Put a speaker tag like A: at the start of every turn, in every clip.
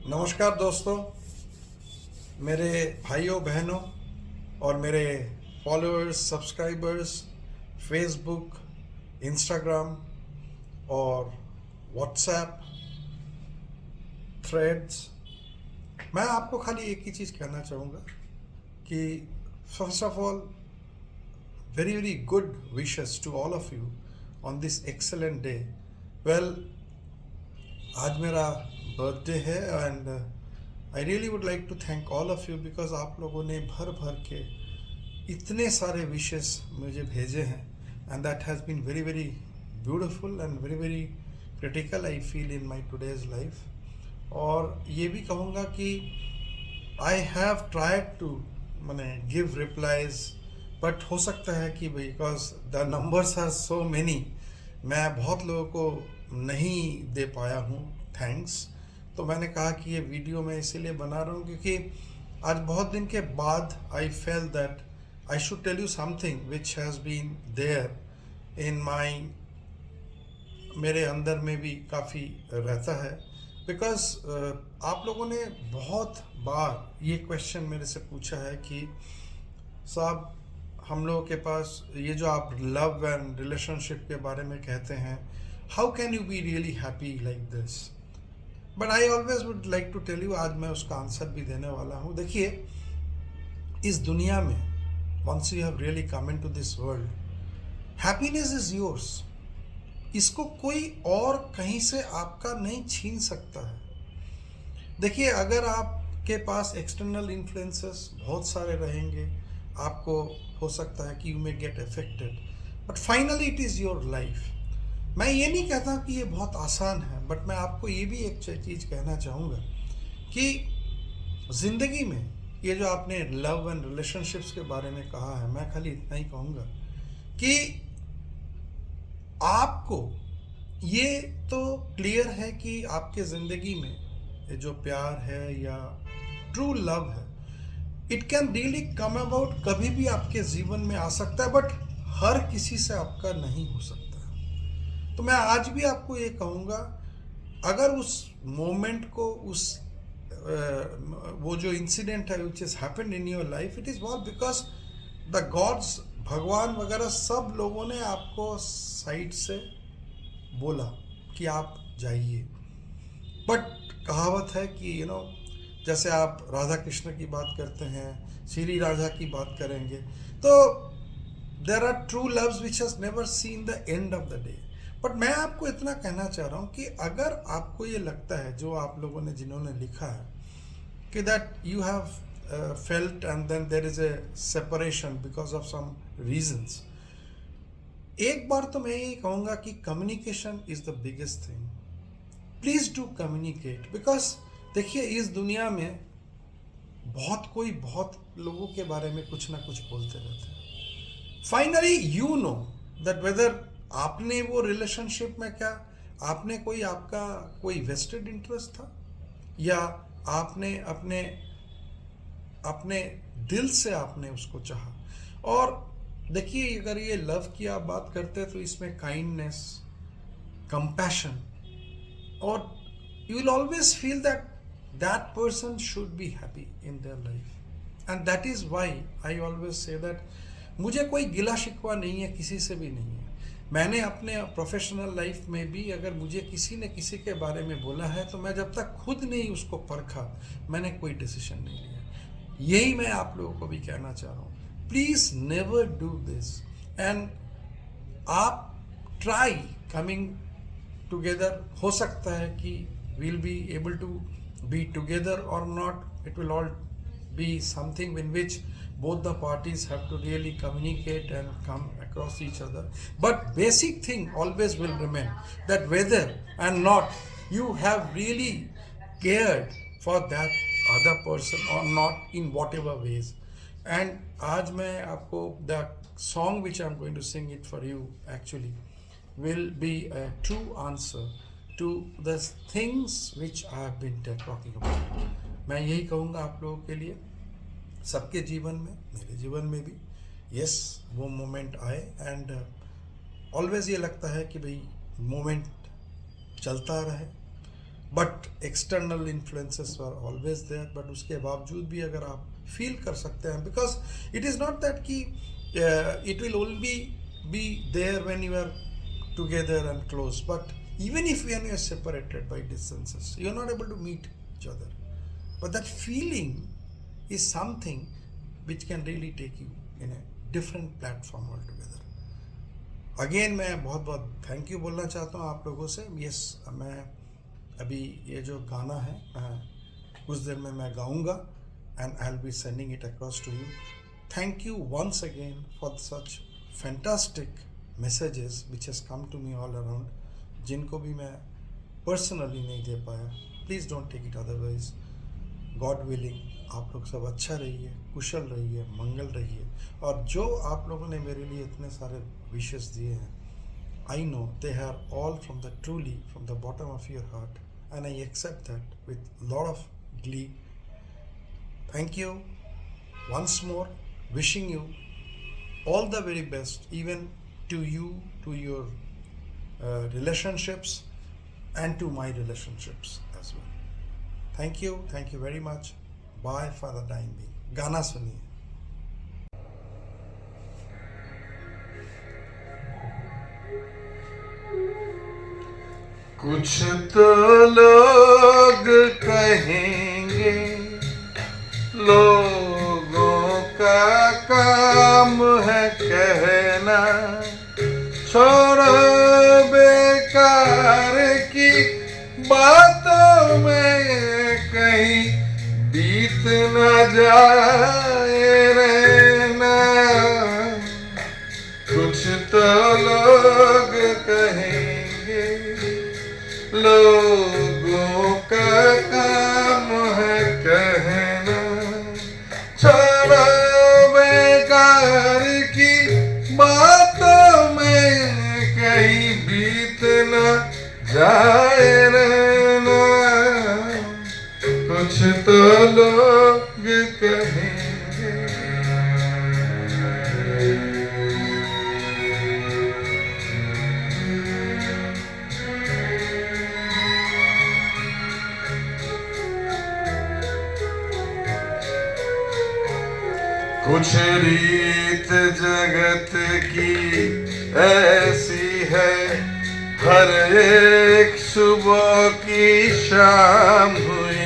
A: नमस्कार दोस्तों, मेरे भाइयों बहनों और मेरे फॉलोअर्स सब्सक्राइबर्स फेसबुक, इंस्टाग्राम और व्हाट्सएप थ्रेड्स। मैं आपको खाली एक ही चीज़ कहना चाहूँगा कि first of all very very good wishes to all of you on this excellent day. Well, आज मेरा बर्थडे है and I really would like to thank all of you because आप लोगों ने भर भर के इतने सारे विशेस मुझे भेजे हैं and that has been very very beautiful and very very critical I feel in my today's life. और ये भी कहूँगा कि आई हैव ट्राइड टू मैंने गिव रिप्लाईज, बट हो सकता है कि because the numbers are so many मैं बहुत लोगों को नहीं दे पाया हूँ थैंक्स। तो मैंने कहा कि ये वीडियो मैं इसीलिए बना रहा हूँ क्योंकि आज बहुत दिन के बाद I felt that I should tell you something which has been there in my, मेरे अंदर में भी काफ़ी रहता है बिकॉज आप लोगों ने बहुत बार ये क्वेश्चन मेरे से पूछा है कि साहब हम लोगों के पास ये जो आप लव एंड रिलेशनशिप के बारे में कहते हैं, how can you be really happy like this. But I always would like to tell you, आज मैं उसका आंसर भी देने वाला हूँ। देखिए, इस दुनिया में once you have really come into this world, happiness is yours. इसको कोई और कहीं से आपका नहीं छीन सकता है। देखिए, अगर आपके पास एक्सटर्नल इन्फ्लुएंसेस बहुत सारे रहेंगे, आपको हो सकता है कि you may get affected, but finally it is your life. मैं ये नहीं कहता कि ये बहुत आसान है, बट मैं आपको ये भी एक चीज़ कहना चाहूँगा कि ज़िंदगी में ये जो आपने लव एंड रिलेशनशिप्स के बारे में कहा है, मैं खाली इतना ही कहूँगा कि आपको ये तो क्लियर है कि आपके ज़िंदगी में ये जो प्यार है या ट्रू लव है, it can really come about, कभी भी आपके जीवन में आ सकता है, बट हर किसी से आपका नहीं हो सकता है। तो मैं आज भी आपको ये कहूँगा, अगर उस मोमेंट को, उस वो जो इंसिडेंट है which is happened in your life, it is what because the gods, भगवान वगैरह सब लोगों ने आपको साइड से बोला कि आप जाइए। बट कहावत है कि जैसे आप राधा कृष्ण की बात करते हैं, श्री राधा की बात करेंगे, तो there are true loves which has never seen the end of the day. But मैं आपको इतना कहना चाह रहा हूँ कि अगर आपको ये लगता है, जो आप लोगों ने जिन्होंने लिखा है कि that you have felt and then there is a separation because of some reasons, एक बार तो मैं ये कहूँगा कि communication is the biggest thing. Please do communicate, because देखिए, इस दुनिया में बहुत लोगों के बारे में कुछ ना कुछ बोलते रहते हैं। Finally you know that whether आपने वो रिलेशनशिप में क्या, आपने कोई, आपका कोई वेस्टेड इंटरेस्ट था, या आपने अपने अपने दिल से आपने उसको चाहा। और देखिए, अगर ये लव की आप बात करते हैं तो इसमें काइंडनेस, कंपैशन, और you will always feel that that person should be happy in their life, and that is why I always say that मुझे कोई गिला शिकवा नहीं है, किसी से भी नहीं है। मैंने अपने प्रोफेशनल लाइफ में भी अगर मुझे किसी ने किसी के बारे में बोला है, तो मैं जब तक खुद नहीं उसको परखा, मैंने कोई डिसीजन नहीं लिया। यही मैं आप लोगों को भी कहना चाह रहा हूँ, please never do this, and आप ट्राई कमिंग टुगेदर। हो सकता है कि we'll be able to be together or not. It will all be something in which both the parties have to really communicate and come across each other. But basic thing always will remain that whether and not you have really cared for that other person or not in whatever ways. And आज मैं आपको the song which I'm going to sing it for you actually will be a true answer to the things which I have been talking about. मैं यही कहूँगा आप लोगों के लिए, सबके जीवन में, मेरे जीवन में भी, यस, वो मोमेंट आए, एंड ऑलवेज ये लगता है कि भाई मोमेंट चलता रहे, but external influences were always there, but उसके बावजूद भी अगर आप फील कर सकते हैं, because it is not that कि it will only be there when you are together and close, but even if when you are separated by distances, you are not able to meet each other, but that feeling is something which can really take you in a different platform altogether. Again मैं बहुत बहुत thank you बोलना चाहता हूँ आप लोगों से. Yes, मैं अभी ये जो गाना है कुछ देर में मैं गाऊंगा and I will be sending it across to you. Thank you once again for such fantastic messages which has come to me all around, जिनको भी मैं पर्सनली नहीं दे पाया. Please don't take it otherwise. God willing आप लोग सब अच्छा रहिए, कुशल रहिए, मंगल रहिए. और जो आप लोगों ने मेरे लिए इतने सारे विशेस दिए हैं, I know they are all from the truly from the bottom of your heart, and I accept that with lot of glee. Thank you once more, wishing you all the very best, even to you, to your relationships and to my relationships as well. Thank you very much. Bye for the time being. गाना सुनिए.
B: कुछ तो लोग कहेंगे, लोगों का काम है कहना, छोड़ो बेकार की बातों में कहीं बीत न जाए रहना. कुछ तो लोग कहेंगे, लोगों का काम है कहना, छोड़ो बेकार की बातों में कहीं बीत न जाए रहना. कुछ तो लोग कहेंगे. कुछ रीत जगत की ऐसी है, हर एक सुबह की शाम हुई.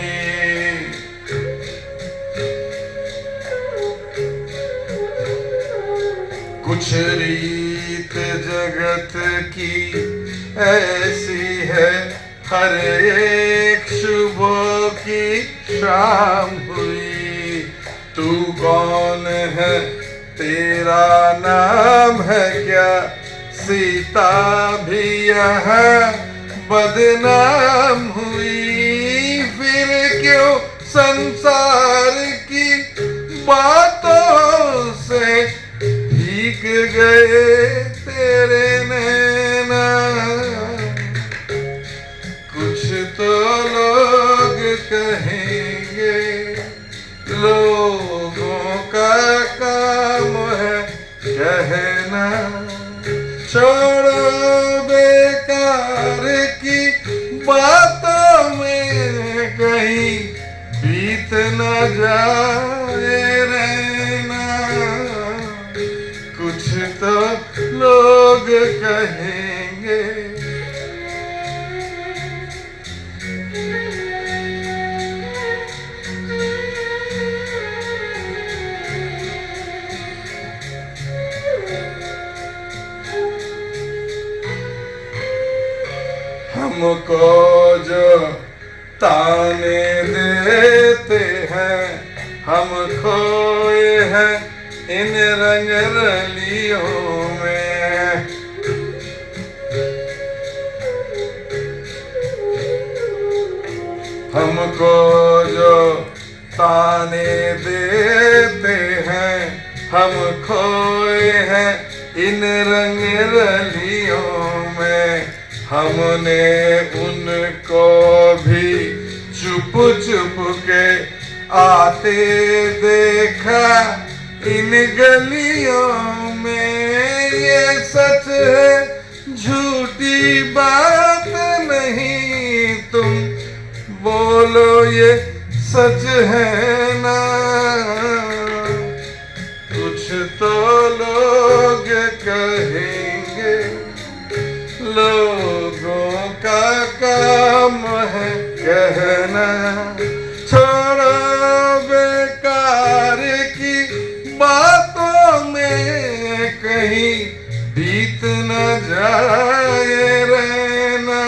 B: कुछ रीत जगत की ऐसी है, हर एक सुबह की शाम हुई. तू कौन है, तेरा नाम है क्या, सीता भी यहाँ बदनाम हुई. फिर क्यों संसार की बातों से भीग गए तेरे नैना. कुछ तो लोग कहेंगे, लोगों का काम है कहना, छोड़ो बेकार की बातों में कहीं बीत न जाए रहना. कुछ तो लोग कहेंगे. हमको जो ताने देते हैं, हम खोए हैं इन रंग रलियों में. हमको जो ताने देते हैं, हम खोए हैं इन रंग रलियों में. हमने उनको भी चुप चुप के आते देखा इन गलियों में. ये सच है, झूठी बात नहीं, तुम बोलो ये सच है ना, कुछ तो लोग कहेंगे, लोगों का काम है कहना। छोड़ो बेकार की बातों में कहीं बीत न जाए रहना,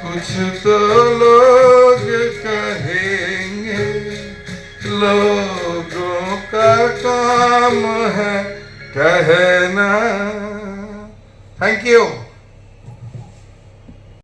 B: कुछ तो लोग कहेंगे, लोगों का काम है कहना। Thank you.